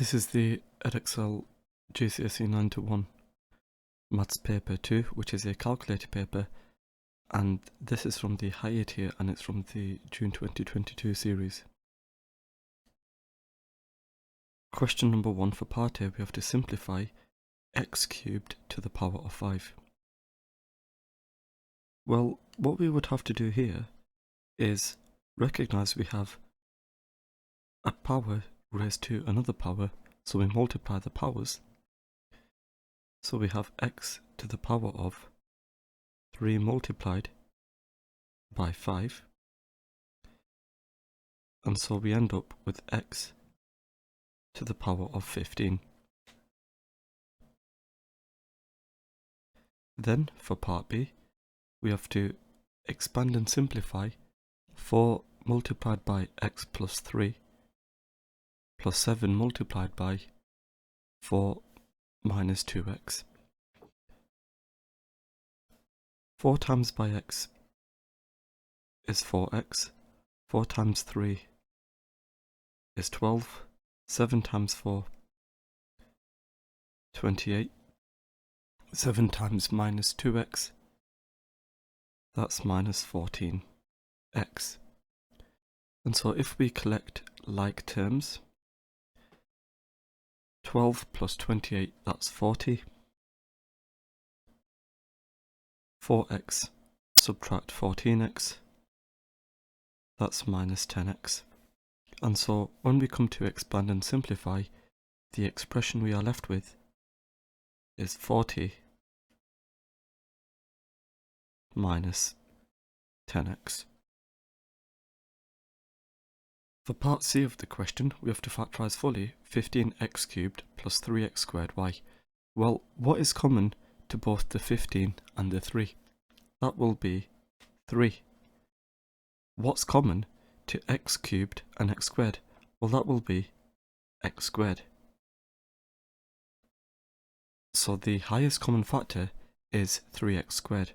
This is the EdExcel GCSE 9 to 1 Maths paper 2, which is a calculator paper, and this is from the higher tier and it's from the June 2022 series. Question number 1 for part A, we have to simplify x cubed to the power of 5. Well, what we would have to do here is recognize we have a power raised to another power, so we multiply the powers. So we have x to the power of 3 multiplied by 5, and so we end up with x to the power of 15. Then for part B, we have to expand and simplify 4 multiplied by x plus 3 plus 7 multiplied by 4 minus 2x. 4 times by x is 4x, 4 times 3 is 12, 7 times 4, 28, 7 times minus 2x, that's minus 14x. And so if we collect like terms, 12 plus 28, that's 40. 4x subtract 14x, that's minus 10x. And so when we come to expand and simplify, the expression we are left with is 40 minus 10x. For part C of the question, we have to factorise fully 15x cubed plus 3x squared y. Well, what is common to both the 15 and the 3? That will be 3. What's common to x cubed and x squared? Well, that will be x squared. So the highest common factor is 3x squared.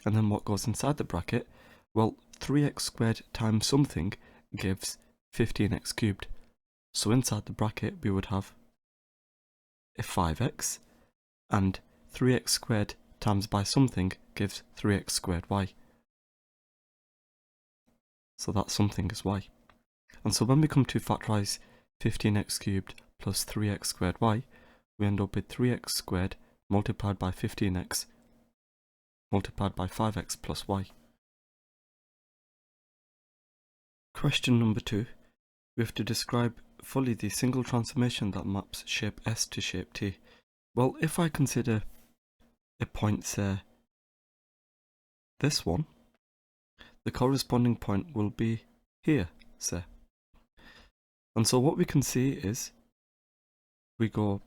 And then what goes inside the bracket? Well, 3x squared times something gives 15x cubed. So inside the bracket we would have a 5x, and 3x squared times by something gives 3x squared y. So that something is y. And so when we come to factorise 15x cubed plus 3x squared y, we end up with 3x squared multiplied by 15x multiplied by 5x plus y. Question number 2. We have to describe fully the single transformation that maps shape S to shape T. Well, if I consider a point, say, this one, the corresponding point will be here, say. And so what we can see is we go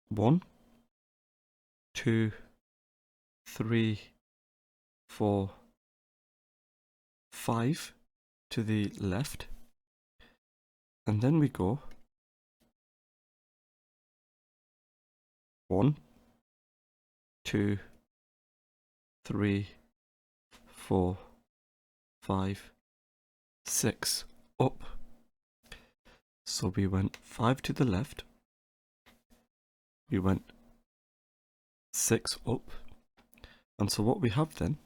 1, 2, 3, 4, 5 to the left, and then we go 1, 2, 3, 4, 5, 6 up. So we went 5 to the left, we went 6 up, and so what we have then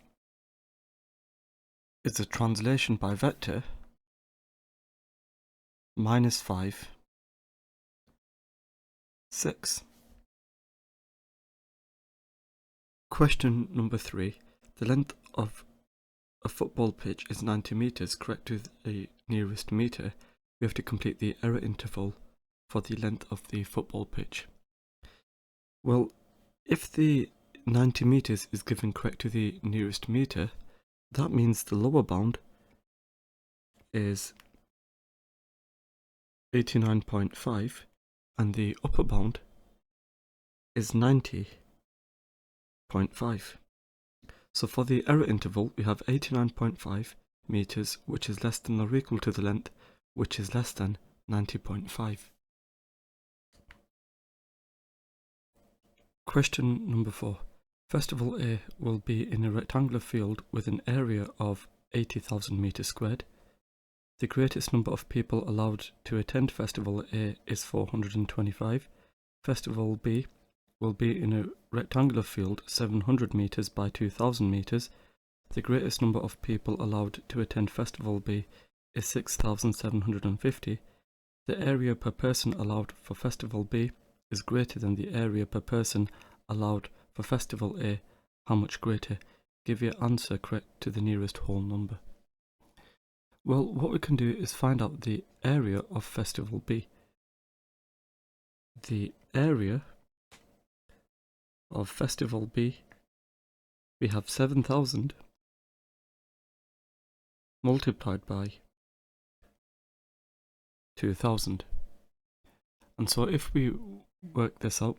is a translation by vector minus 5, 6. Question number 3. The length of a football pitch is 90 meters. Correct to the nearest meter. We have to complete the error interval for the length of the football pitch. Well, if the 90 meters is given correct to the nearest meter, that means the lower bound is 89.5 and the upper bound is 90.5. So for the error interval, we have 89.5 meters, which is less than or equal to the length, which is less than 90.5. Question number 4. Festival A will be in a rectangular field with an area of 80,000 meters squared. The greatest number of people allowed to attend Festival A is 425. Festival B will be in a rectangular field 700 meters by 2000 meters. The greatest number of people allowed to attend Festival B is 6,750. The area per person allowed for Festival B is greater than the area per person allowed for Festival A. How much greater? Give your answer correct to the nearest whole number. Well, what we can do is find out the area of Festival B. The area of Festival B, we have 7,000 multiplied by 2,000. And so if we work this out,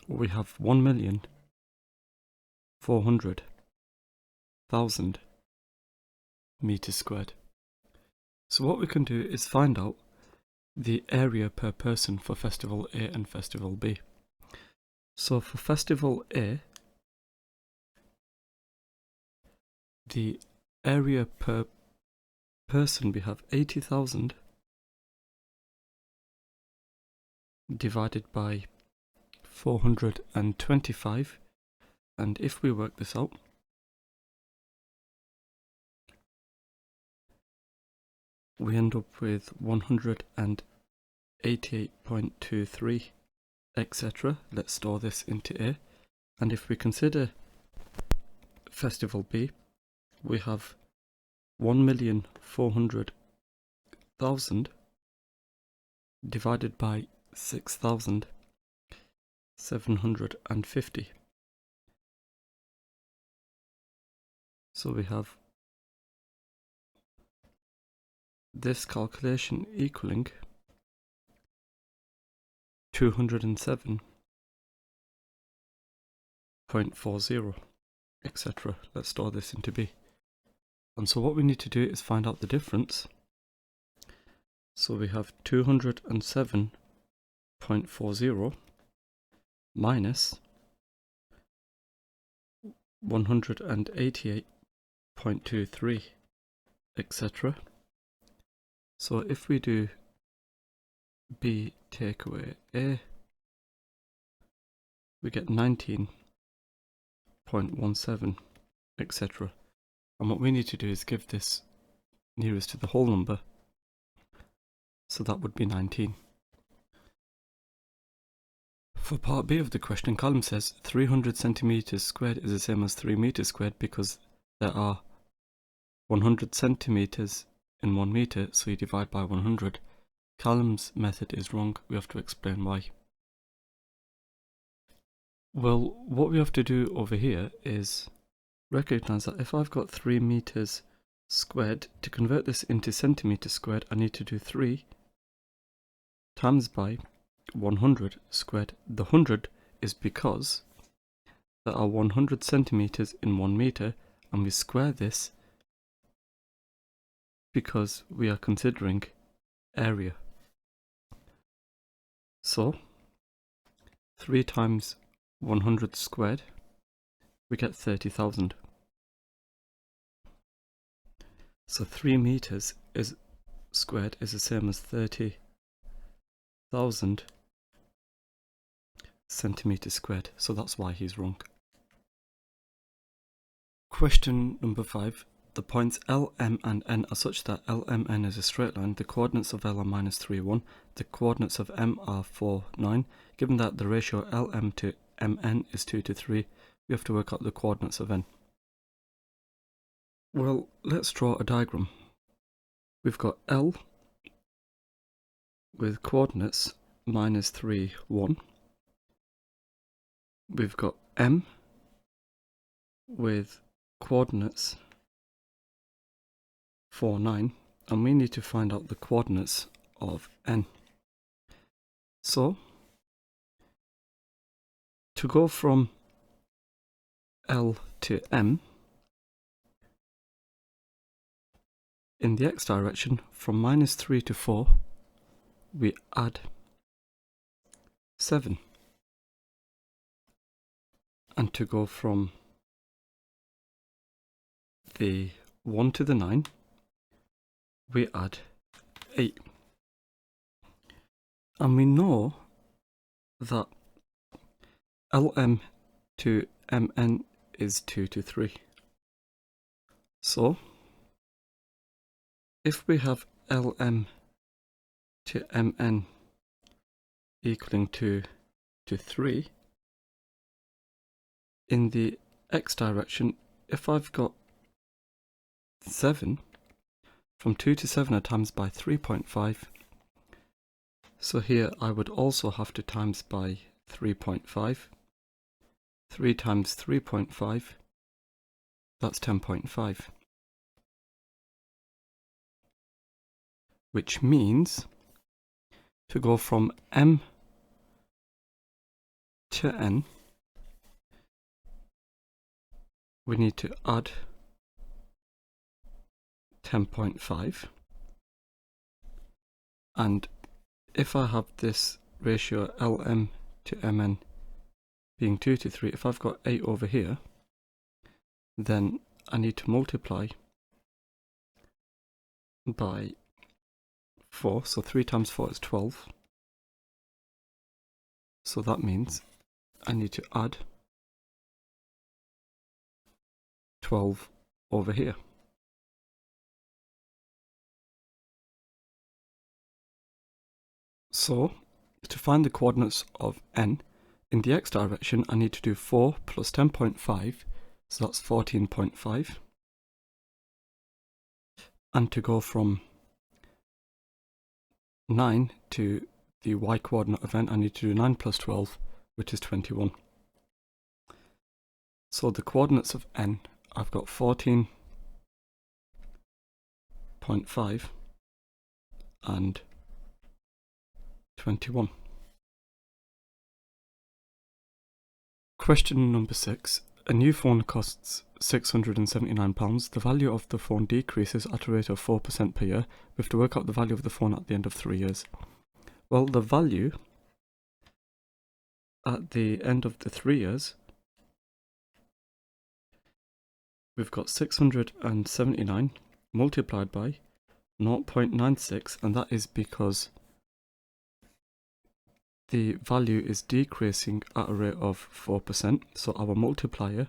we have 1,400,000 meters squared. So what we can do is find out the area per person for Festival A and Festival B. So for Festival A, the area per person, we have 80,000 divided by 425, and if we work this out, we end up with 188.23, etc. Let's store this into A. And if we consider Festival B, we have 1,400,000 divided by 6,750. So we have this calculation equaling 207.40, etc. Let's store this into B. And so what we need to do is find out the difference. So we have 207.40 minus 188.23, etc. So if we do B take away A, we get 19.17, etc. And what we need to do is give this nearest to the whole number, so that would be 19. For part B of the question, column says 300 centimeters squared is the same as 3 meters squared because there are 100 centimeters in 1 meter, so you divide by 100. Column's method is wrong. We have to explain why. Well, what we have to do over here is recognize that if I've got 3 meters squared, to convert this into centimeters squared, I need to do 3 times by 100 squared. The 100 is because there are 100 centimeters in 1 meter, and we square this because we are considering area. So 3 times 100 squared, we get 30,000. So 3 meters is squared is the same as 30,000 centimeters squared. So that's why he's wrong. Question number 5. The points L, M and N are such that LMN is a straight line. The coordinates of L are -3, 1. The coordinates of M are 4, 9. Given that the ratio LM to MN is 2 to 3, we have to work out the coordinates of N. Well, let's draw a diagram. We've got L with coordinates -3, 1. We've got M with coordinates 4, 9, and we need to find out the coordinates of N. So, to go from L to M, in the x direction, from -3 to 4, we add 7. And to go from the 1 to the 9, we add 8. And we know that LM to MN is 2 to 3. So, if we have LM to MN equaling 2 to 3, in the x direction, if I've got 7, from 2 to 7 are times by 3.5. So here I would also have to times by 3.5. 3 times 3.5, that's 10.5. Which means to go from M to N, we need to add 10.5. And if I have this ratio LM to MN being 2 to 3, if I've got 8 over here, then I need to multiply by 4. So 3 times 4 is 12. So that means I need to add 12 over here. So, to find the coordinates of n, in the x direction I need to do 4 plus 10.5, so that's 14.5. And to go from 9 to the y coordinate of n, I need to do 9 plus 12, which is 21. So the coordinates of n, I've got 14.5 and 21. Question number 6. A new phone costs £679. The value of the phone decreases at a rate of 4% per year. We have to work out the value of the phone at the end of 3 years. Well, the value at the end of the 3 years, we've got 679 multiplied by 0.96, and that is because the value is decreasing at a rate of 4%, so our multiplier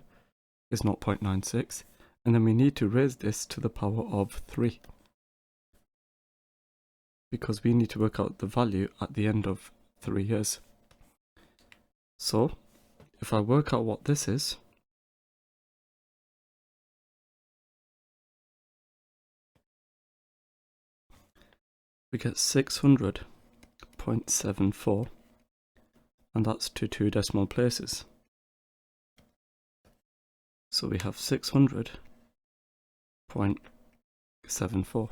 is 0.96, and then we need to raise this to the power of 3, because we need to work out the value at the end of 3 years. So, if I work out what this is, we get 600.74, and that's to 2 decimal places. So we have 600.74.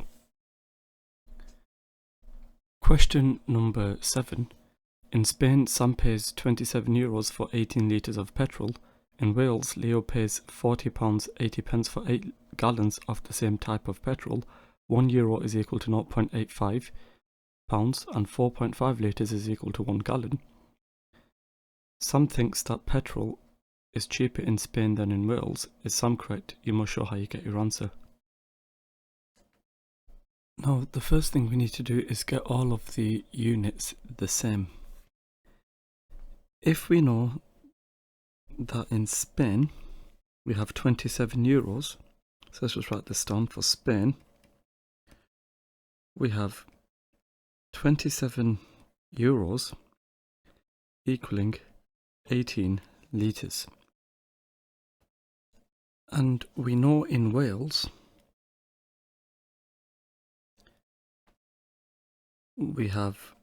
Question number 7. In Spain, Sam pays €27 for 18 litres of petrol. In Wales, Leo pays £40.80 for 8 gallons of the same type of petrol. €1 is equal to 0.85 pounds and 4.5 litres is equal to 1 gallon. Sam thinks that petrol is cheaper in Spain than in Wales. Is Sam correct? You must show how you get your answer. Now, the first thing we need to do is get all of the units the same. If we know that in Spain we have €27, so let's just write this down for Spain. We have €27 equaling 18 litres. And we know in Wales we have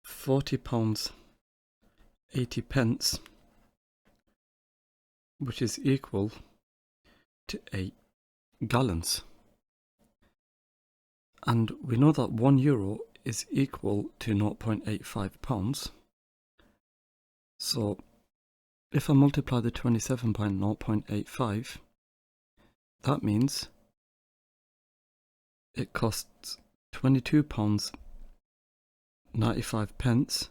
£40.80, which is equal to 8 gallons. And we know that €1 is equal to 0.85 pounds. So if I multiply the 27 by 0.85, that means it costs £22.95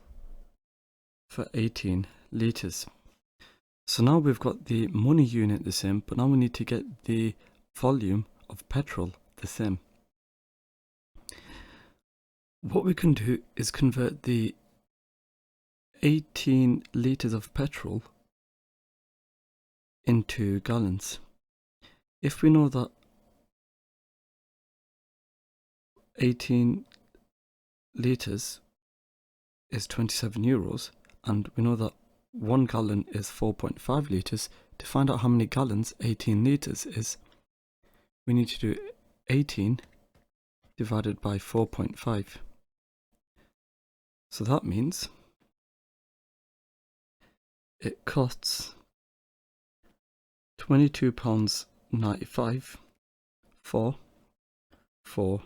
for 18 litres. So now we've got the money unit the same, but now we need to get the volume of petrol the same. What we can do is convert the 18 litres of petrol into gallons. If we know that 18 litres is 27 euros, and we know that 1 gallon is 4.5 litres, to find out how many gallons 18 litres is, we need to do 18 divided by 4.5. So that means it costs £22.95 for 4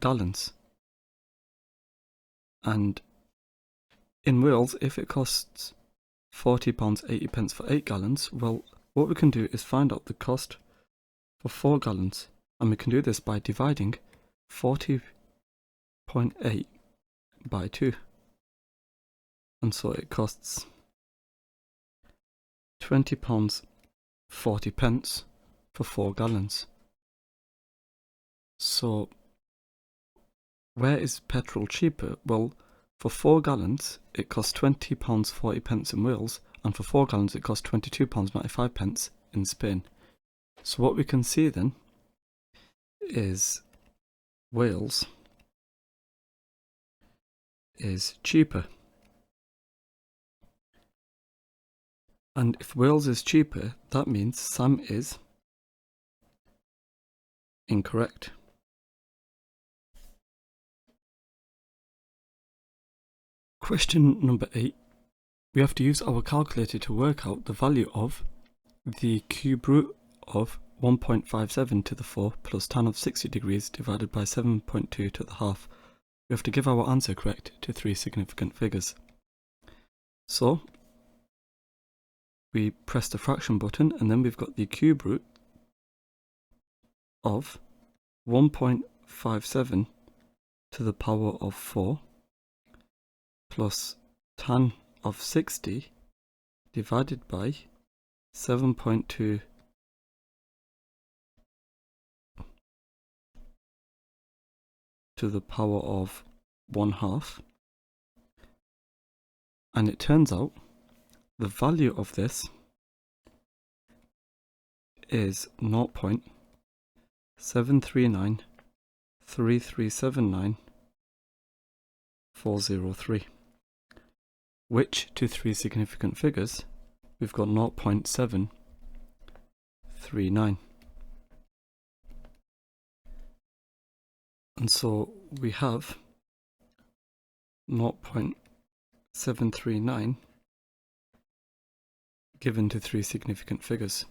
gallons. And in Wales, if it costs £40.80 for 8 gallons, well, what we can do is find out the cost for 4 gallons, and we can do this by dividing 40.8 by 2. And so it costs £20.40 for 4 gallons. So where is petrol cheaper? Well, for 4 gallons it costs £20.40 in Wales, and for 4 gallons it costs £22.95 in Spain. So what we can see then is Wales is cheaper. And if Wales is cheaper, that means Sam is incorrect. Question number 8. We have to use our calculator to work out the value of the cube root of 1.57 to the 4 plus tan of 60 degrees divided by 7.2 to the half. We have to give our answer correct to 3 significant figures. So we press the fraction button, and then we've got the cube root of 1.57 to the power of 4 plus tan of 60 divided by 7.2 to the power of 1/2. And it turns out the value of this is 0.7393379,403, which to 3 significant figures we've got 0.739. And so we have 0.739 given to 3 significant figures.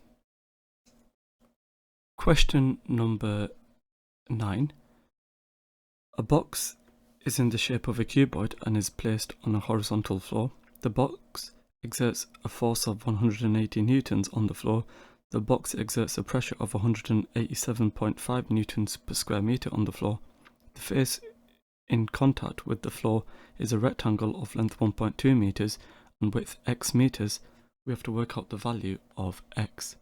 Question number 9. A box is in the shape of a cuboid and is placed on a horizontal floor. The box exerts a force of 180 newtons on the floor. The box exerts a pressure of 187.5 newtons per square meter on the floor. The face in contact with the floor is a rectangle of length 1.2 meters and width x meters. We have to work out the value of x.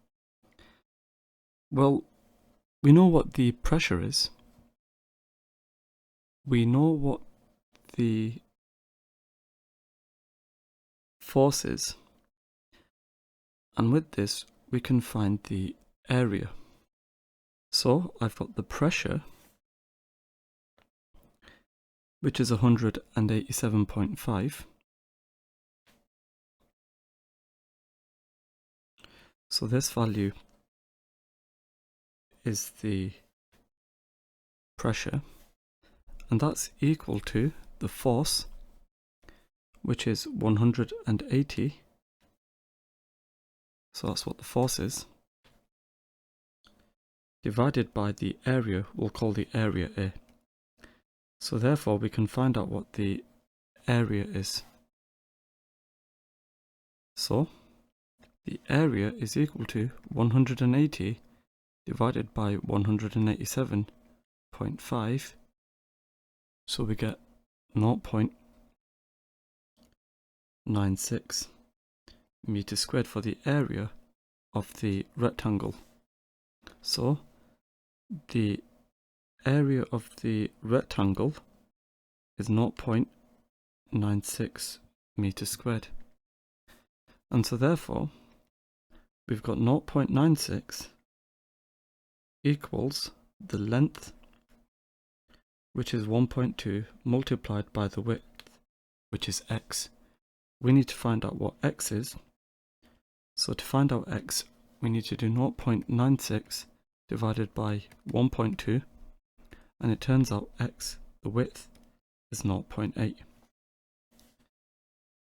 Well, we know what the pressure is. We know what the force is. And with this, we can find the area. So I've got the pressure, which is 187.5. So this value is the pressure, and that's equal to the force, which is 180. So that's what the force is, divided by the area. We'll call the area A. So therefore we can find out what the area is. So the area is equal to 180 divided by 187.5. So we get 0.96 meters squared for the area of the rectangle. So the area of the rectangle is 0.96 meters squared. And so therefore, we've got 0.96 equals the length, which is 1.2, multiplied by the width, which is x. We need to find out what x is. So to find out x, we need to do 0.96 divided by 1.2, and it turns out x, the width, is 0.8.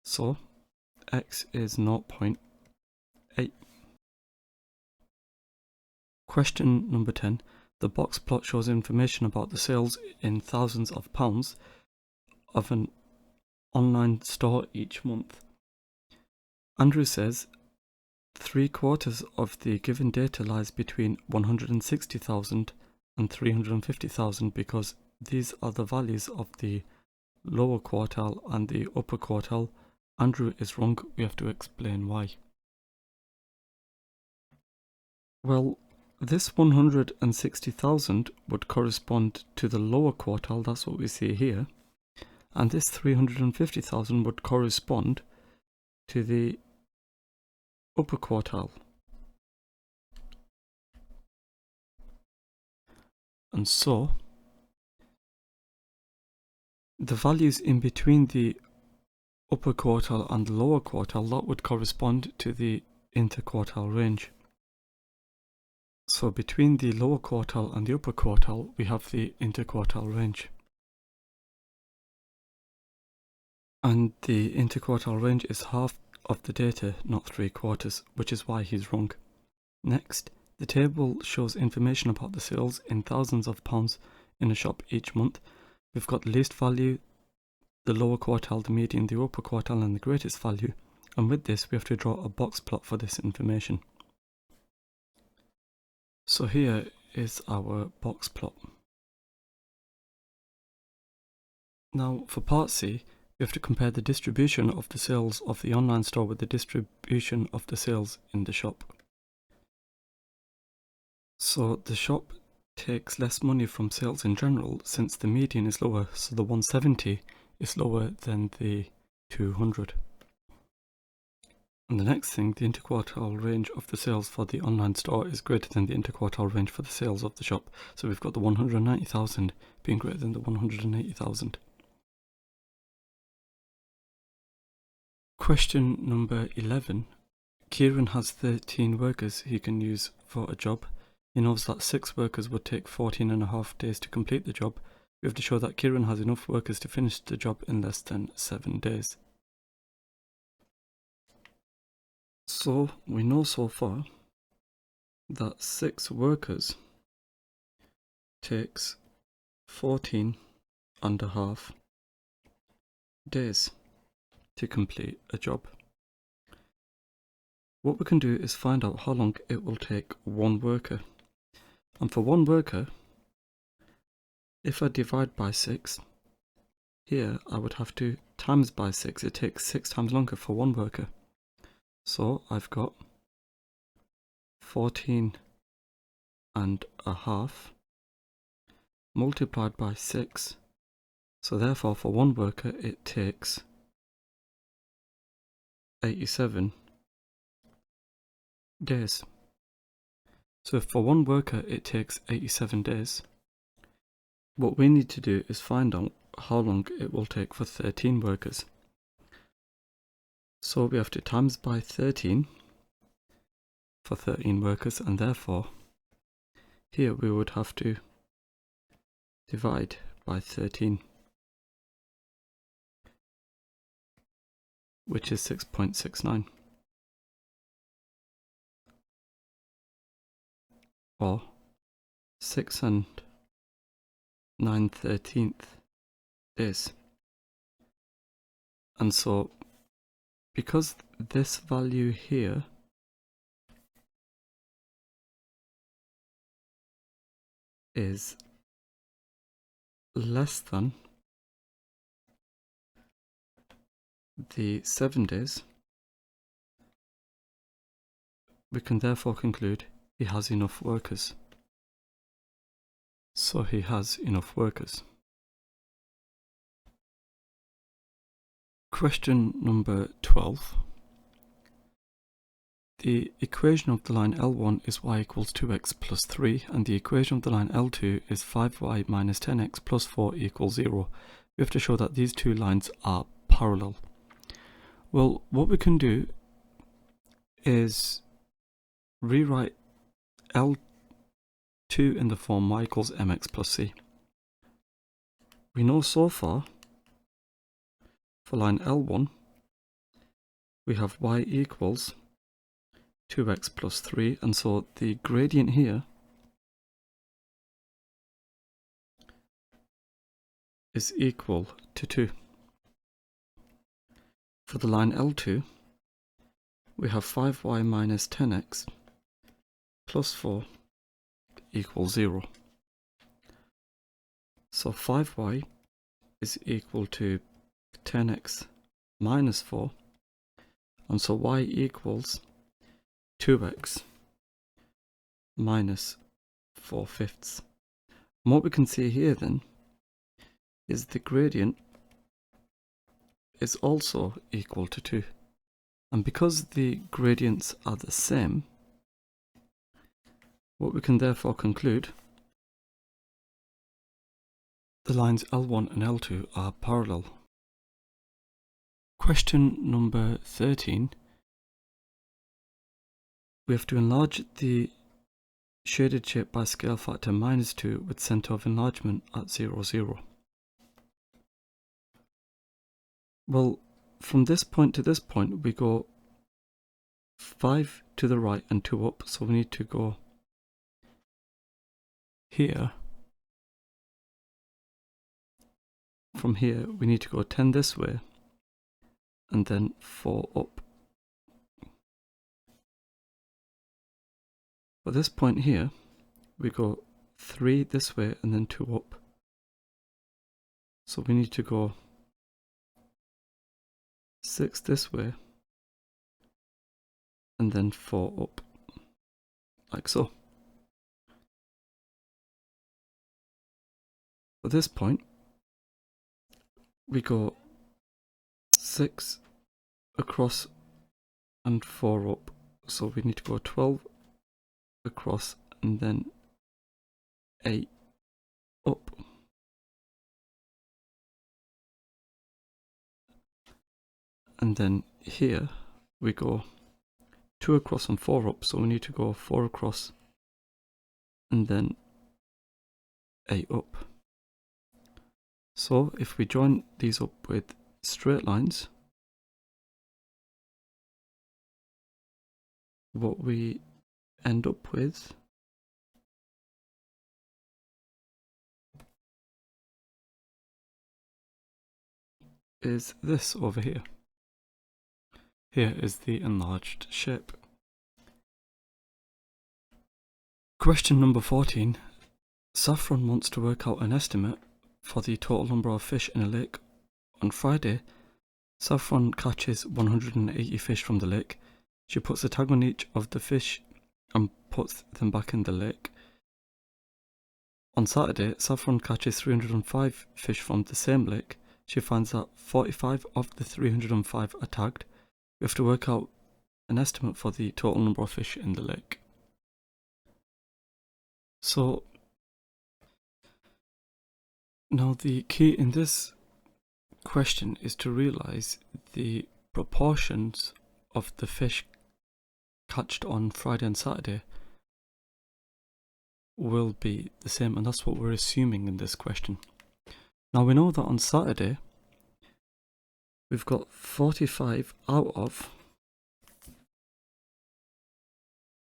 So x is 0.8. Question number 10. The box plot shows information about the sales in thousands of pounds of an online store each month. Andrew says 3/4 of the given data lies between 160,000 and 350,000 because these are the values of the lower quartile and the upper quartile. Andrew is wrong. We have to explain why. Well, this 160,000 would correspond to the lower quartile, that's what we see here, and this 350,000 would correspond to the upper quartile. And so the values in between the upper quartile and the lower quartile, that would correspond to the interquartile range. So between the lower quartile and the upper quartile, we have the interquartile range. And the interquartile range is half of the data, not 3/4, which is why he's wrong. Next, the table shows information about the sales in thousands of pounds in a shop each month. We've got the least value, the lower quartile, the median, the upper quartile, and the greatest value. And with this, we have to draw a box plot for this information. So here is our box plot. Now for part C, we have to compare the distribution of the sales of the online store with the distribution of the sales in the shop. So the shop takes less money from sales in general since the median is lower, so the 170 is lower than the 200. And the next thing, the interquartile range of the sales for the online store is greater than the interquartile range for the sales of the shop. So we've got the 190,000 being greater than the 180,000. Question number 11. Kieran has 13 workers he can use for a job. He knows that 6 workers would take 14.5 days to complete the job. We have to show that Kieran has enough workers to finish the job in less than 7 days. So we know so far that 6 workers takes 14.5 days to complete a job. What we can do is find out how long it will take one worker. And for one worker, if I divide by 6, here I would have to times by 6. It takes 6 times longer for one worker. So I've got 14.5 multiplied by 6. So therefore for one worker it takes 87 days. So if for one worker it takes 87 days, what we need to do is find out how long it will take for 13 workers. So we have to times by 13 for 13 workers, and therefore here we would have to divide by 13, which is 6.69, or 6 9/13 days. And so because this value here is less than the 7 days, we can therefore conclude he has enough workers. so he has enough workers. Question number 12. The equation of the line L1 is y equals 2x plus 3, and the equation of the line L2 is 5y minus 10x plus 4 equals 0. We have to show that these two lines are parallel. Well, what we can do is rewrite L2 in the form y equals mx plus c. We know so far, for line L1, we have y equals 2x plus 3, and so the gradient here is equal to 2. For the line L2, we have 5y minus 10x plus 4 equals 0. So 5y is equal to 10x minus 4, and so y equals 2x minus 4/5. And what we can see here then is the gradient is also equal to 2. And because the gradients are the same, what we can therefore conclude, the lines L1 and L2 are parallel. Question number 13. We have to enlarge the shaded shape by scale factor -2 with centre of enlargement at 0, 0. Well, from this point to this point, we go 5 to the right and 2 up, so we need to go here. From here, we need to go 10 this way, and then 4 up. For this point here, we go 3 this way and then 2 up. So we need to go 6 this way and then 4 up, like so. For this point, we go 6 across and 4 up, so we need to go 12 across and then 8 up. And then here we go 2 across and 4 up, so we need to go 4 across and then 8 up. So if we join these up with straight lines, what we end up with is this over here. Here is the enlarged shape. Question number 14. Saffron wants to work out an estimate for the total number of fish in a lake. On Friday, Saffron catches 180 fish from the lake. She puts a tag on each of the fish and puts them back in the lake. On Saturday, Saffron catches 305 fish from the same lake. She finds that 45 of the 305 are tagged. We have to work out an estimate for the total number of fish in the lake. So, now the key in this question is to realize the proportions of the fish catched on Friday and Saturday will be the same, and that's what we're assuming in this question. Now we know that on Saturday we've got 45 out of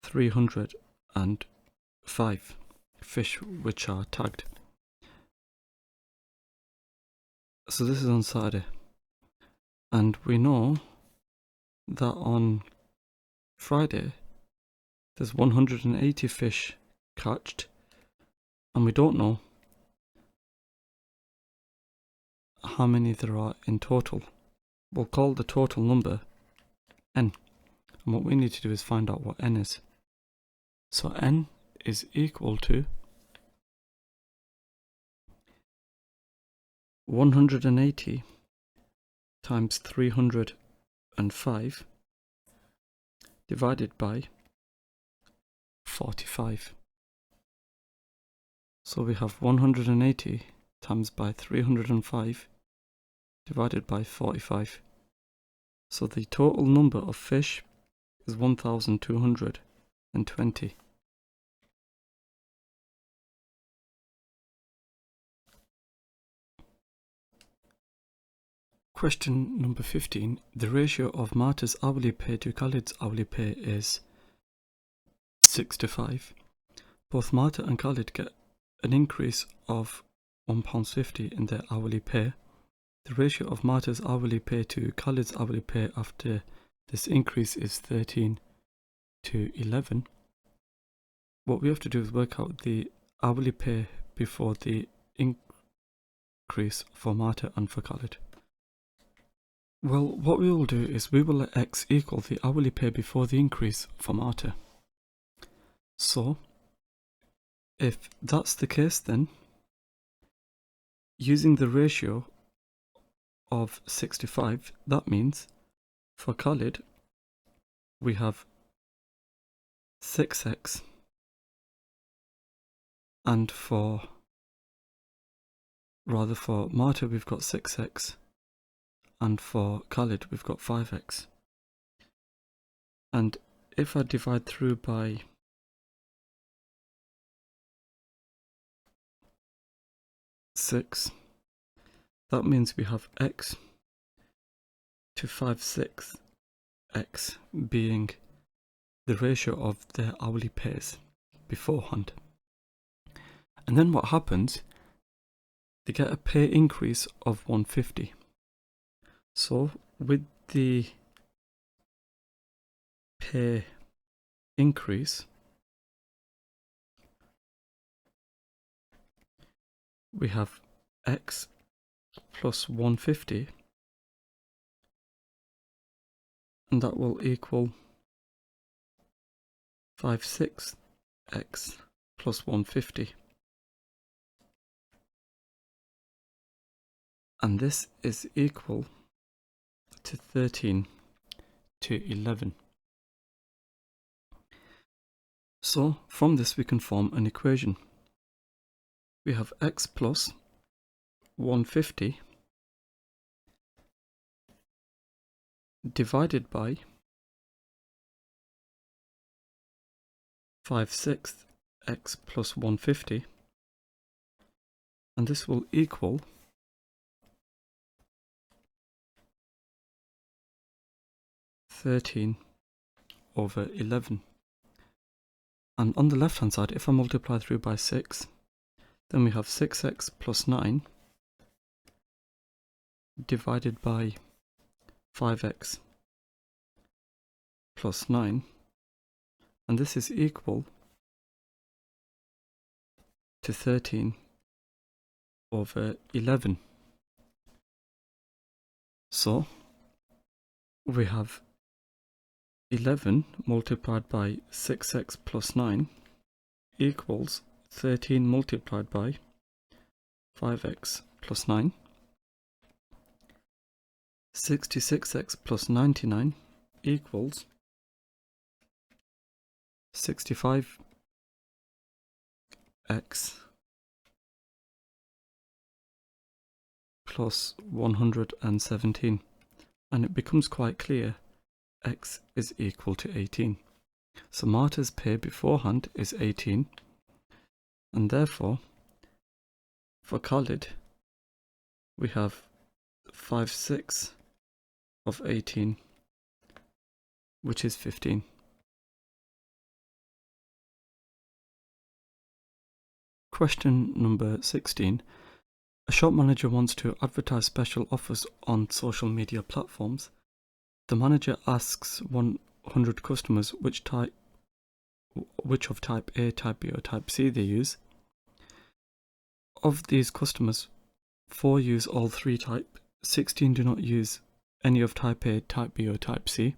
305 fish which are tagged. So this is on Saturday, and we know that on Friday there's 180 fish catched, and we don't know how many there are in total. We'll call the total number n, and what we need to do is find out what n is. So n is equal to 180 times 305 divided by 45. So we have 180 times by 305 divided by 45. So the total number of fish is 1,220. Question number 15. The ratio of Marta's hourly pay to Khalid's hourly pay is 6:5. Both Marta and Khalid get an increase of £1.50 in their hourly pay. The ratio of Marta's hourly pay to Khalid's hourly pay after this increase is 13:11. What we have to do is work out the hourly pay before the increase for Marta and for Khalid. Well, what we will do is we will let x equal the hourly pay before the increase for Marta. So, if that's the case, then using the ratio of 6:5, that means for Khalid we have 6x, and for Marta we've got 6x, and for Khalid we've got 5x. And if I divide through by 6, that means we have x to 5/6 x being the ratio of their hourly pays beforehand. And then what happens, they get a pay increase of 150. So with the pay increase, we have x plus 150, and that will equal 5/6 x plus 150. And this is equal to 13:11. So from this we can form an equation. We have x plus 150 divided by 5/6 x plus 150, and this will equal 13/11. And on the left hand side, if I multiply through by 6, then we have 6x plus 9 divided by 5x plus 9, and this is equal to 13/11. So we have 11 multiplied by 6x plus 9 equals 13 multiplied by 5x plus 9. 66x plus 99 equals 65x plus 117, and it becomes quite clear x is equal to 18. So Marta's pay beforehand is 18, and therefore for Khalid we have 5/6 of 18, which is 15. Question number 16. A shop manager wants to advertise special offers on social media platforms. The manager asks 100 customers which of type A, type B or type C they use. Of these customers, 4 use all 3 type, 16 do not use any of type A, type B or type C,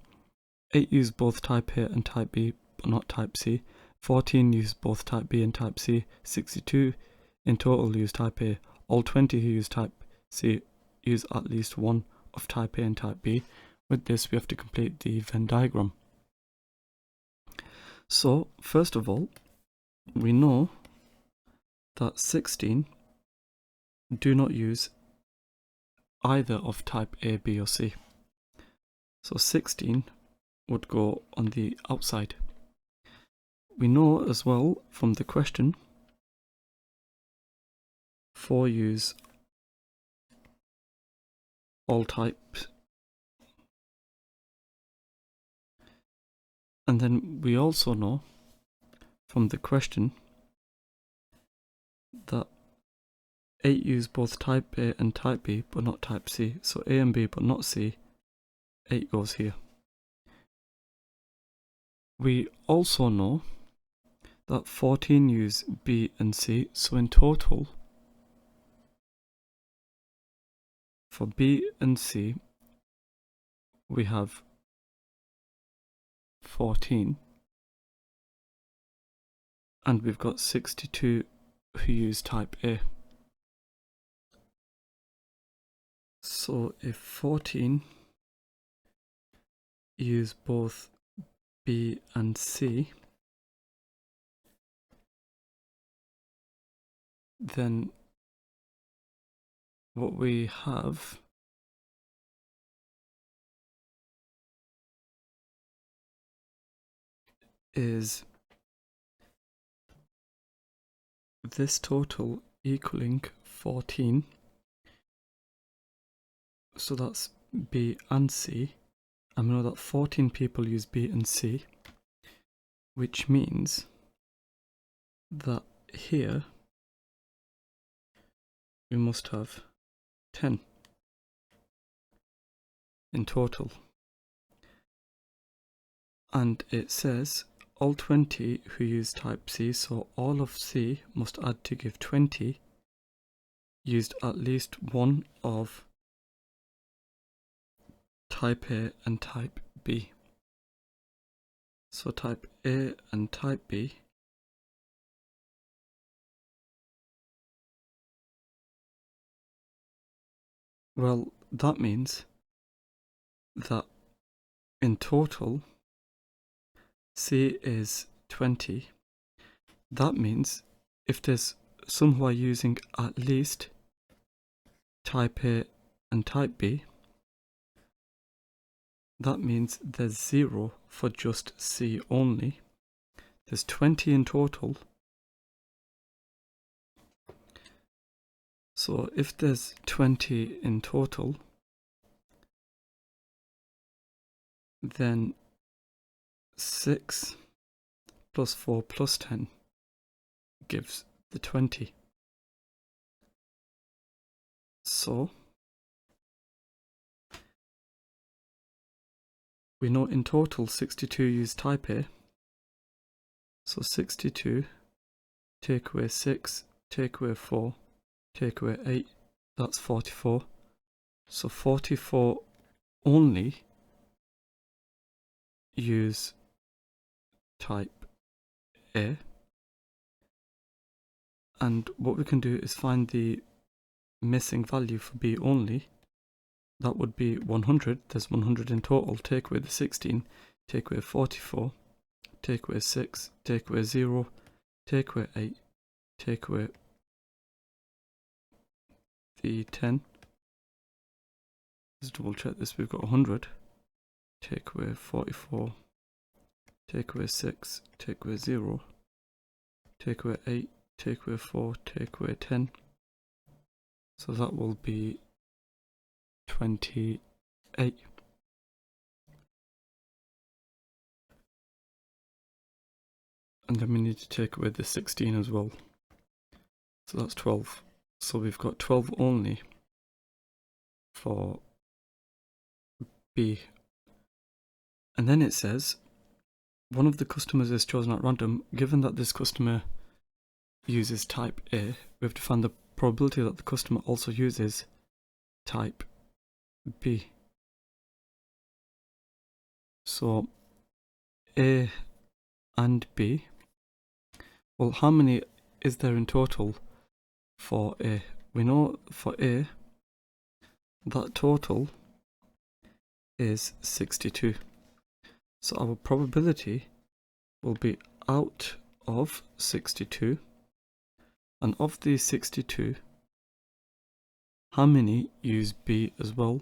8 use both type A and type B but not type C, 14 use both type B and type C, 62 in total use type A, all 20 who use type C use at least one of type A and type B. With this, we have to complete the Venn diagram. So, first of all, we know that 16 do not use either of type A, B, or C. So 16 would go on the outside. We know as well from the question 4 use all types. And then we also know from the question that 8 use both type A and type B but not type C. So A and B but not C, 8 goes here. We also know that 14 use B and C, so in total for B and C we have 14, and we've got 62 who use type A. So if 14 use both B and C, then what we have is this total equaling 14. So that's B and C. And we know that 14 people use B and C, which means that here we must have 10 in total. And it says all 20 who use type C, so all of C must add to give 20 used at least one of type A and type B. So type A and type B well, that means that in total C is 20. That means if there's some who are using at least type A and type B, that means there's 0 for just C only. There's 20 in total. So if there's 20 in total, then 6 plus 4 plus 10 gives the 20. So we know in total 62 use type A. So 62, take away 6, take away 4, take away 8, that's 44. So 44 only use type A. And what we can do is find the missing value for B only. That would be 100. There's 100 in total. Take away the 16, take away 44, take away 6, take away 0, take away 8, take away the 10. Let's double check this. We've got 100. Take away 44, take away 6, take away 0, take away 8, take away 4, take away 10. So that will be 28. And then we need to take away the 16 as well. So that's 12. So we've got 12 only for B. And then it says, one of the customers is chosen at random. Given that this customer uses type A, we have to find the probability that the customer also uses type B. So A and B. Well, how many is there in total for A? We know for A that total is 62. So our probability will be out of 62, and of these 62, how many use B as well?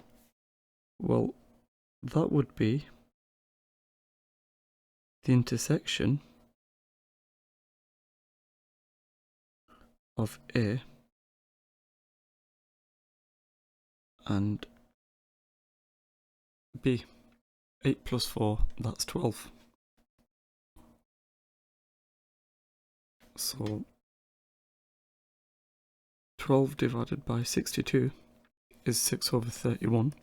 Well, that would be the intersection of A and B. 8 plus 4, that's 12. So 12 divided by 62 is 6 over 31.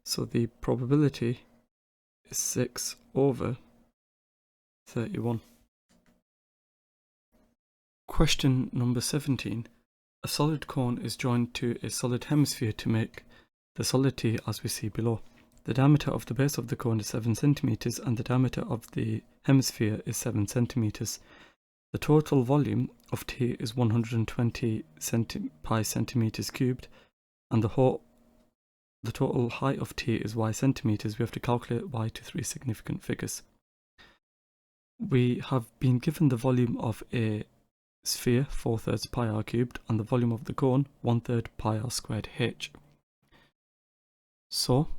So the probability is 6 over 31. Question number 17. A solid cone is joined to a solid hemisphere to make the solidity as we see below. The diameter of the base of the cone is 7 centimeters and the diameter of the hemisphere is 7 centimeters. The total volume of T is 120 pi centimeters cubed, and the total height of T is y centimeters. We have to calculate y to 3 significant figures. We have been given the volume of a sphere, 4/3 pi r cubed, and the volume of the cone, 1/3 pi r squared h. So,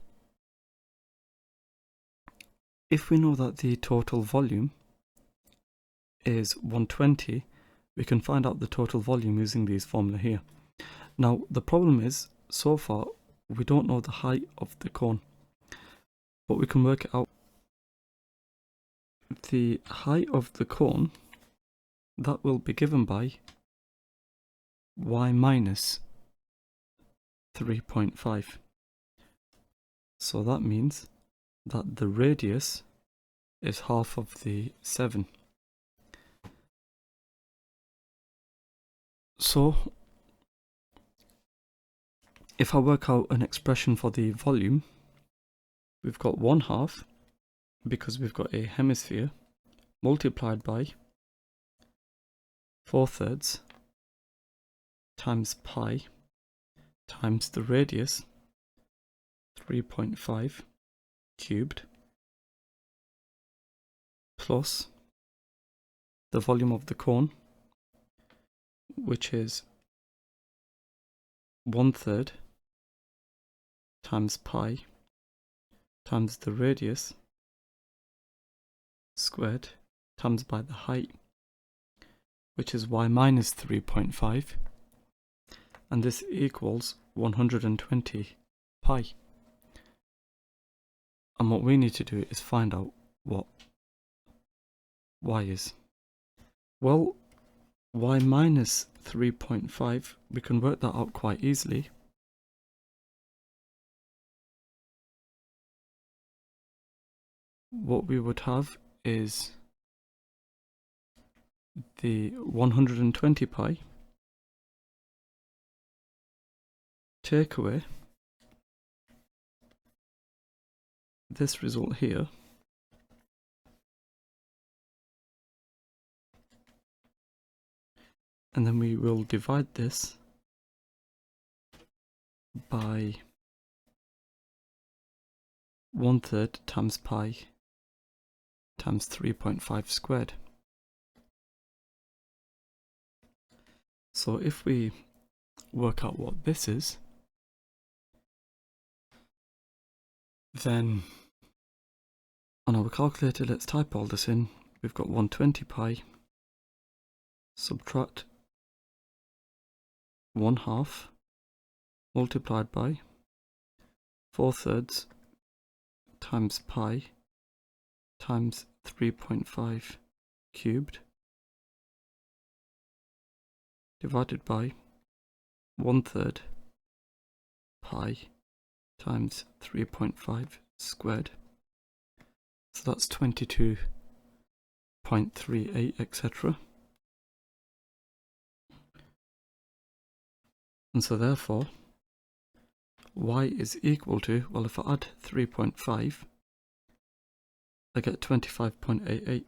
if we know that the total volume is 120, we can find out the total volume using these formula here. Now, the problem is, so far, we don't know the height of the cone, but we can work it out. The height of the cone, that will be given by y minus 3.5. So that means that the radius is half of the 7. So, if I work out an expression for the volume, we've got 1/2, because we've got a hemisphere, multiplied by 4/3 times pi times the radius, 3.5 cubed, plus the volume of the cone, which is 1/3 times pi times the radius squared times by the height, which is y minus 3.5, and this equals 120 pi. And what we need to do is find out what y is. Well, y minus 3.5, we can work that out quite easily. What we would have is the 120 pi take away this result here, and then we will divide this by 1/3 times pi times 3.5 squared. So if we work out what this is, then on our calculator, let's type all this in. We've got 120 pi, subtract 1/2, multiplied by 4/3 times pi times 3.5 cubed, divided by 1/3 pi times 3.5 squared. So that's 22.38, etc. And so therefore, y is equal to, well, if I add 3.5, I get 25.88,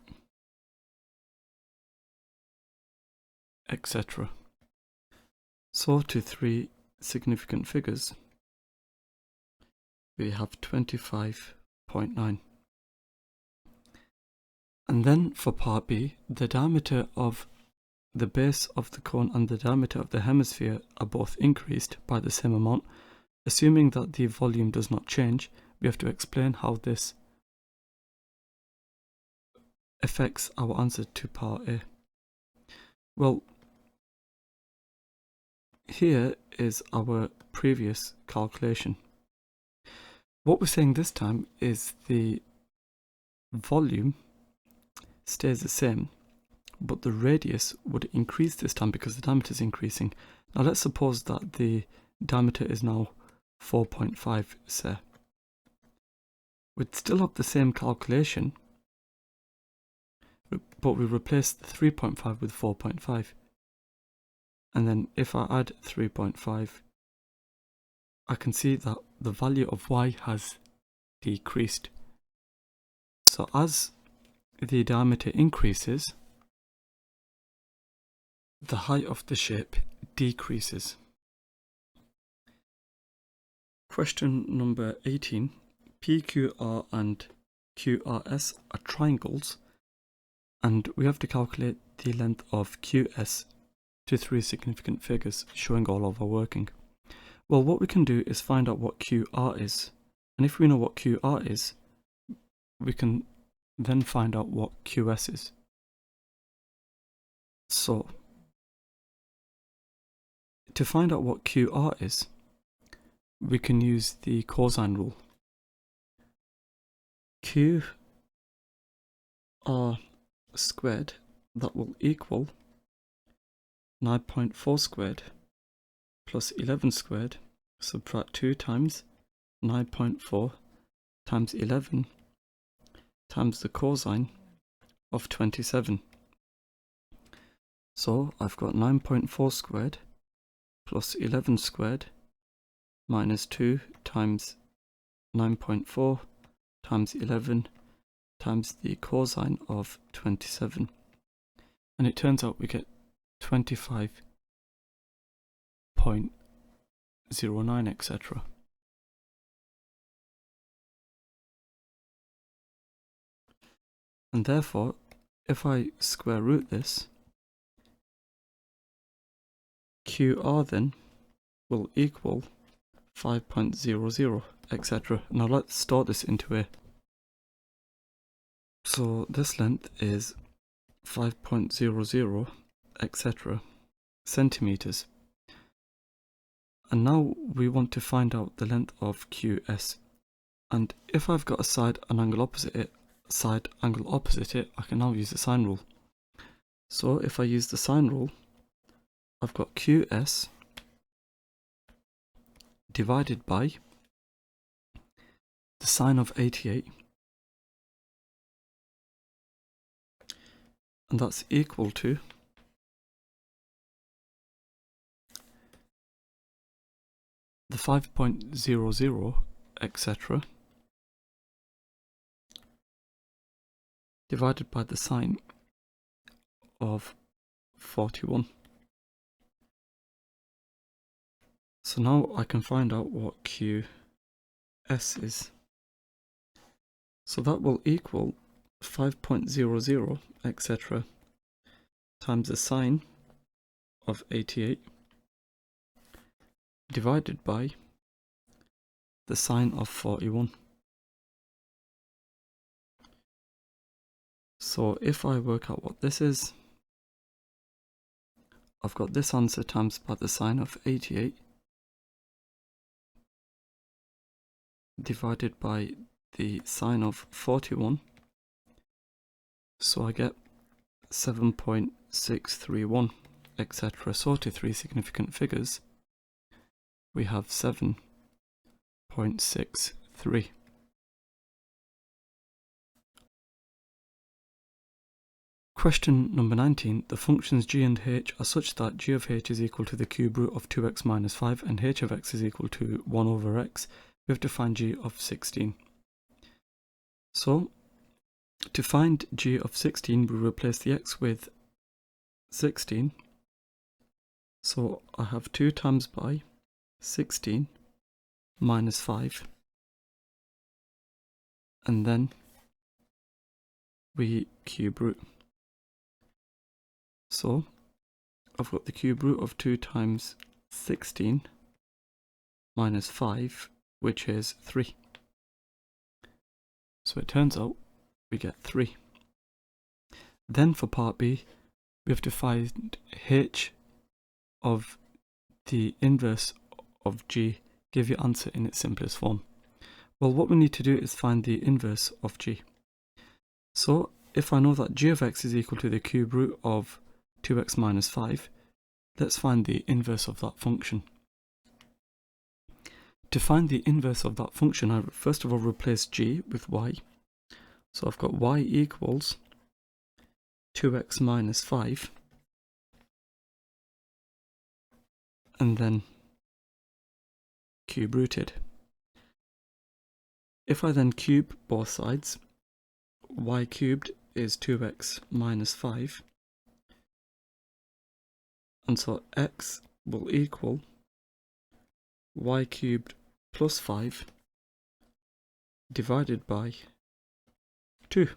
etc. So to 3 significant figures, we have 25.9. And then for part B, the diameter of the base of the cone and the diameter of the hemisphere are both increased by the same amount. Assuming that the volume does not change, we have to explain how this affects our answer to part A. Well, here is our previous calculation. What we're saying this time is the volume stays the same, but the radius would increase this time because the diameter is increasing. Now let's suppose that the diameter is now 4.5, say. We'd still have the same calculation, but we replace the 3.5 with 4.5. And then if I add 3.5, I can see that the value of y has decreased. So as the diameter increases, the height of the shape decreases. Question number 18. PQR and QRS are triangles, and we have to calculate the length of QS to 3 significant figures, showing all of our working. Well, what we can do is find out what QR is, and if we know what QR is, we can then find out what QS is. So, to find out what QR is, we can use the cosine rule. QR squared, that will equal 9.4 squared plus 11 squared, subtract 2 times 9.4 times 11 times the cosine of 27. So I've got 9.4 squared plus 11 squared minus 2 times 9.4 times 11 times the cosine of 27. And it turns out we get 25.09, etc. And therefore, if I square root this, QR then will equal 5.00, etc. Now let's store this into A. So this length is 5.00, etc. centimeters. And now we want to find out the length of QS. And if I've got a side angle opposite it, I can now use the sine rule. So if I use the sine rule, I've got QS divided by the sine of 88, and that's equal to the 5.00, etc. divided by the sine of 41. So now I can find out what QS is. So that will equal 5.00, etc. times the sine of 88 divided by the sine of 41. So if I work out what this is, I've got this answer times by the sine of 88 divided by the sine of 41. So I get 7.631, etc. So to 3 significant figures, we have 7.63. Question number 19. The functions g and h are such that g of h is equal to the cube root of 2x minus 5 and h of x is equal to 1 over x. We have to find g of 16. So, to find g of 16, we replace the x with 16. So I have 2 times by 16 minus 5 and then we cube root. So I've got the cube root of 2 times 16 minus 5, which is 3. So it turns out we get 3. Then for part B, we have to find h of the inverse of g, give your answer in its simplest form. Well, what we need to do is find the inverse of g. So if I know that g of x is equal to the cube root of 2x minus 5, let's find the inverse of that function. To find the inverse of that function, I first of all replace g with y. So I've got y equals 2x minus 5, and then cube rooted. If I then cube both sides, y cubed is 2x minus 5, and so x will equal y cubed plus 5 divided by 2.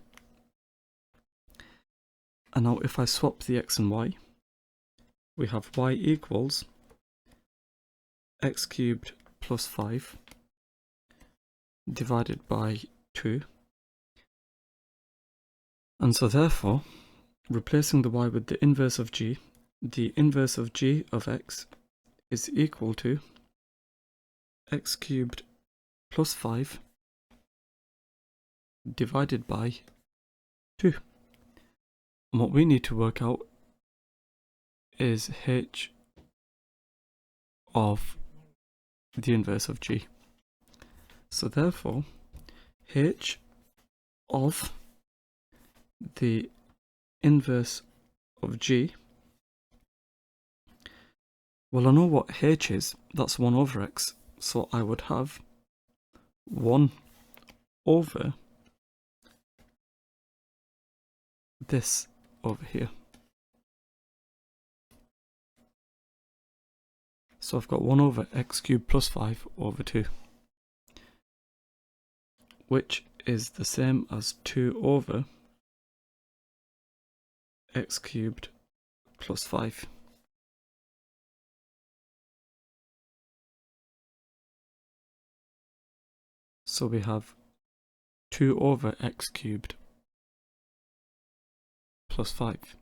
And now if I swap the x and y, we have y equals x cubed plus 5 divided by 2. And so therefore, replacing the y with the inverse of g, the inverse of g of x is equal to x cubed plus 5 divided by 2. And what we need to work out is h of the inverse of g. So therefore, h of the inverse of g, well, I know what h is, that's 1 over x, so I would have 1 over this over here. So I've got 1 over x cubed plus 5 over 2, which is the same as 2 over x cubed plus 5. So we have 2 over x cubed plus 5.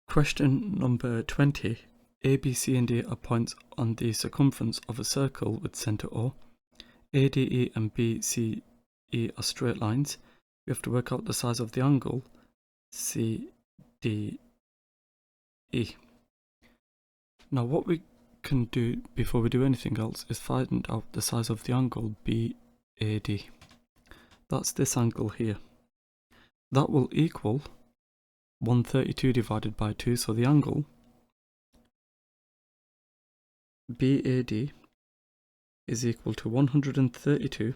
Question number 20. A, B, C and D are points on the circumference of a circle with centre O. A, D, E and B, C, E are straight lines. We have to work out the size of the angle C, D, E. Now what we can do before we do anything else is find out the size of the angle BAD. That's this angle here. That will equal 132 divided by 2, so the angle BAD is equal to 132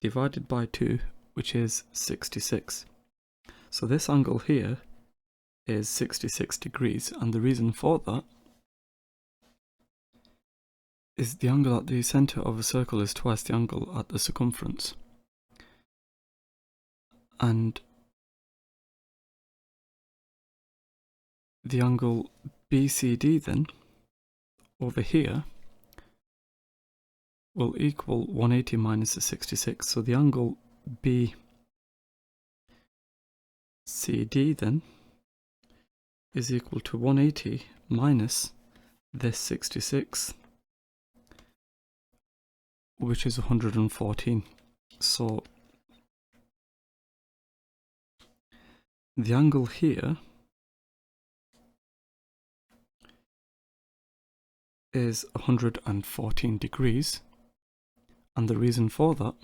divided by 2, which is 66. So this angle here is 66 degrees, and the reason for that is the angle at the centre of a circle is twice the angle at the circumference. And the angle BCD then, over here, will equal 180 minus the 66. So the angle BCD then is equal to 180 minus this 66, which is 114. So the angle here is 114 degrees, and the reason for that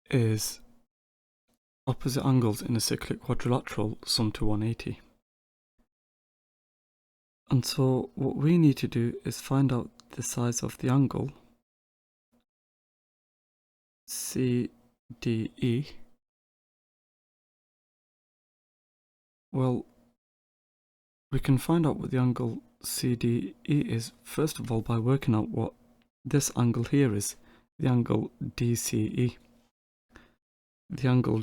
is opposite angles in a cyclic quadrilateral sum to 180. And so what we need to do is find out the size of the angle CDE. Well, we can find out what the angle CDE is first of all by working out what this angle here is the angle DCE. The angle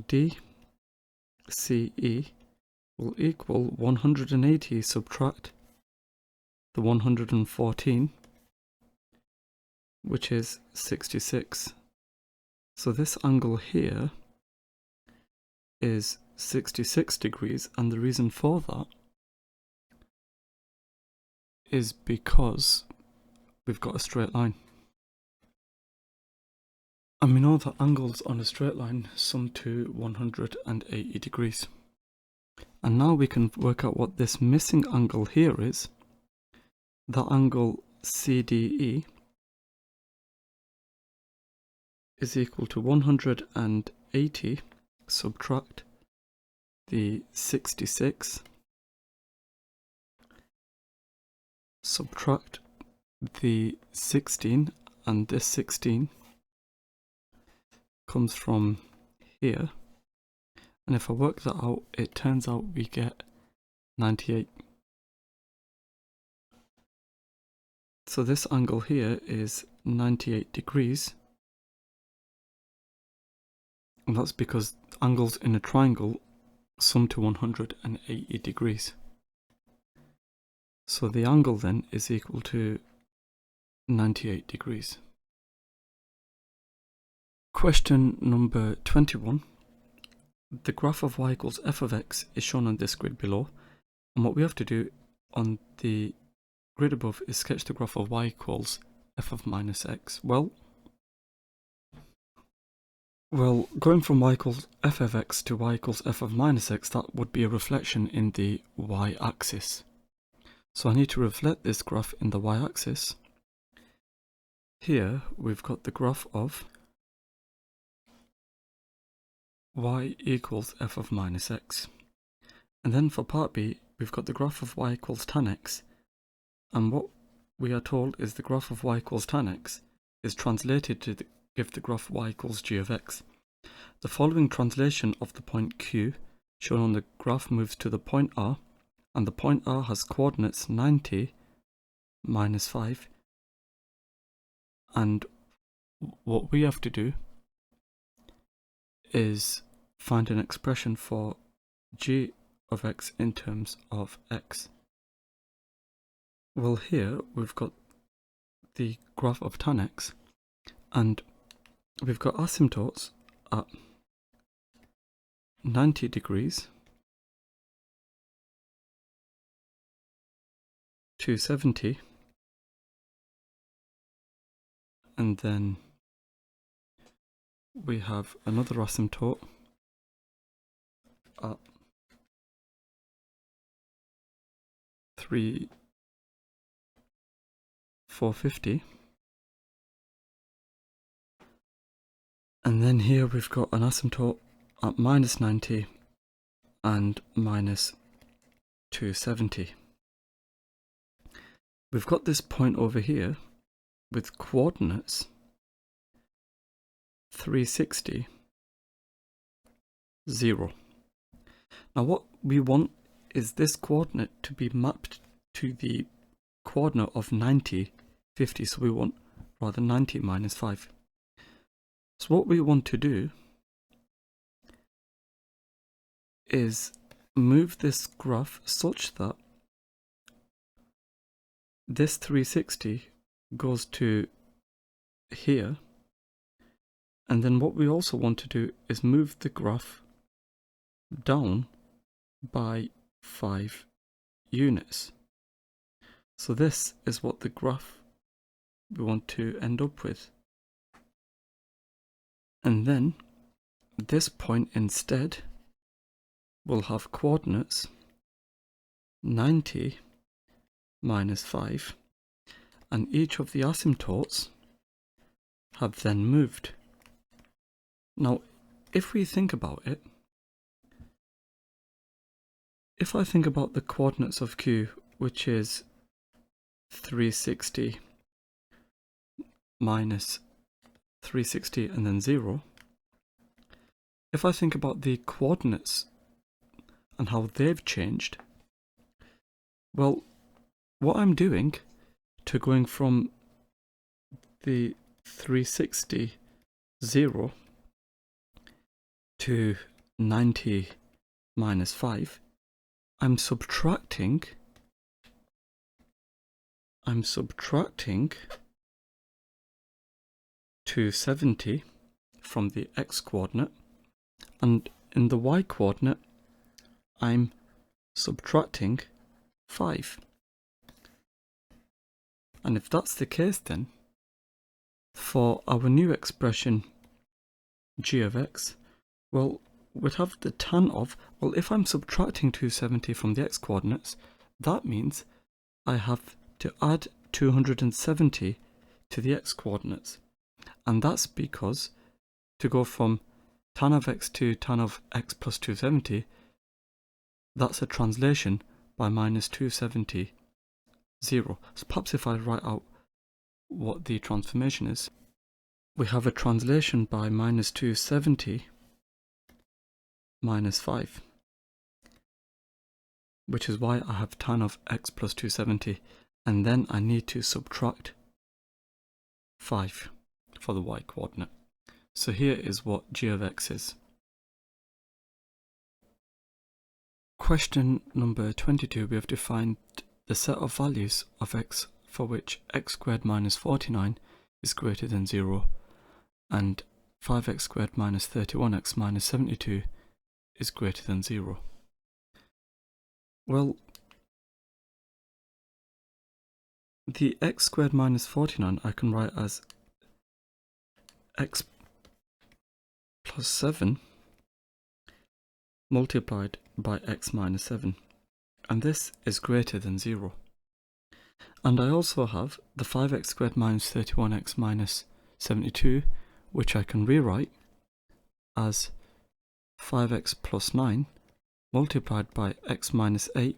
DCE will equal 180 subtract the 114, which is 66. So this angle here is 66 degrees, and the reason for that is because we've got a straight line. And we know that angles on a straight line sum to 180 degrees. And now we can work out what this missing angle here is. The angle CDE is equal to 180 subtract the 66 subtract the 16, and this 16 comes from here, and if I work that out, it turns out we get 98. So this angle here is 98 degrees, and that's because angles in a triangle sum to 180 degrees. So the angle then is equal to 98 degrees. Question number 21. The graph of y equals f of x is shown on this grid below, and what we have to do on the grid above is sketch the graph of y equals f of minus x. Well, going from y equals f of x to y equals f of minus x, that would be a reflection in the y-axis. So I need to reflect this graph in the y-axis. Here we've got the graph of y equals f of minus x. And then for part B, we've got the graph of y equals tan x. And what we are told is the graph of y equals tan x is translated to give the graph y equals g of x. The following translation of the point Q shown on the graph moves to the point R, and the point R has coordinates 90, minus 5. And what we have to do is find an expression for g of x in terms of x. Well, here we've got the graph of tan x, and we've got asymptotes at 90 degrees, 270, and then we have another asymptote at 450, and then here we've got an asymptote at minus 90 and minus 270. We've got this point over here with coordinates 360, 0. Now what we want is this coordinate to be mapped to the coordinate of 90, 50, so we want rather 90 minus 5. So what we want to do is move this graph such that this 360 goes to here, and then what we also want to do is move the graph down by 5 units. So this is what the graph we want to end up with. And then this point instead will have coordinates 90 minus 5, and each of the asymptotes have then moved. Now, if we think about it, if I think about the coordinates of Q, which is 360 minus 360 and then 0, if I think about the coordinates and how they've changed, well, what I'm doing to going from the 360 0 to 90 minus 5, I'm subtracting 270 from the x coordinate, and in the y coordinate I'm subtracting 5. And if that's the case, then for our new expression g of x, well, we'd have the tan of, well, if I'm subtracting 270 from the x coordinates, that means I have to add 270 to the x coordinates. And that's because to go from tan of x to tan of x plus 270, that's a translation by minus 270 0. So perhaps if I write out what the transformation is, we have a translation by minus 270 minus 5, which is why I have tan of x plus 270, and then I need to subtract 5 for the y coordinate. So here is what g of x is. Question number 22, we have to find the set of values of x for which x squared minus 49 is greater than 0 and 5x squared minus 31x minus 72 is greater than 0. Well, the x squared minus 49 I can write as x plus 7 multiplied by x minus 7, and this is greater than 0. And I also have the 5x squared minus 31x minus 72, which I can rewrite as 5x plus 9 multiplied by x minus 8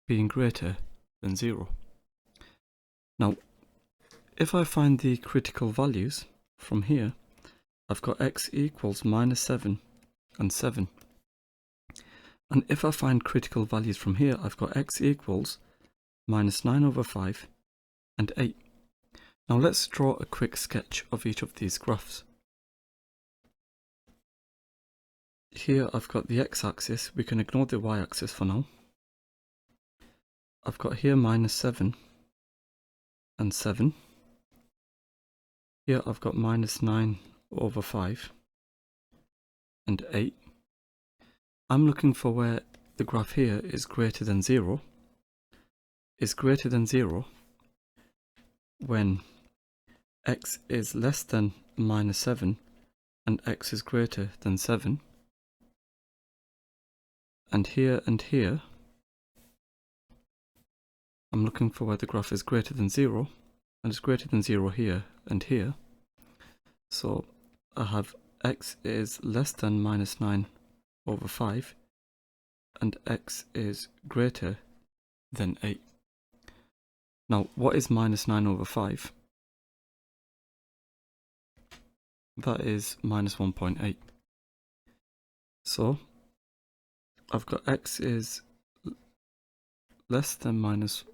being greater than 0. Now, if I find the critical values from here, I've got x equals minus 7 and 7. And if I find critical values from here, I've got x equals minus 9 over 5 and 8. Now let's draw a quick sketch of each of these graphs. Here I've got the x-axis, we can ignore the y-axis for now. I've got here minus 7 and 7. Here I've got minus 9 over 5 and 8. I'm looking for where the graph here is greater than 0. Is greater than 0 when x is less than minus 7 and x is greater than 7. And here, I'm looking for where the graph is greater than 0, and it's greater than 0 here and here. So I have x is less than minus 9 over 5, and x is greater than 8. Now, what is minus 9 over 5? That is minus 1.8. So I've got x is less than minus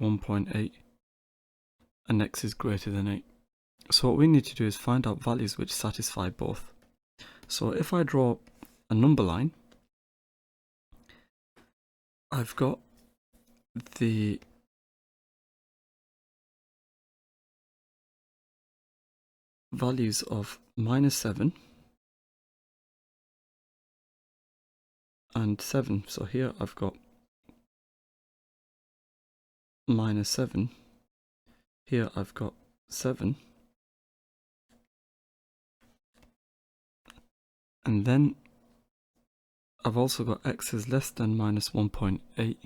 1.8 and x is greater than 8. So what we need to do is find out values which satisfy both. So if I draw a number line, I've got the values of minus 7 and 7. So here I've got minus 7, here I've got 7, and then I've also got x is less than minus 1.8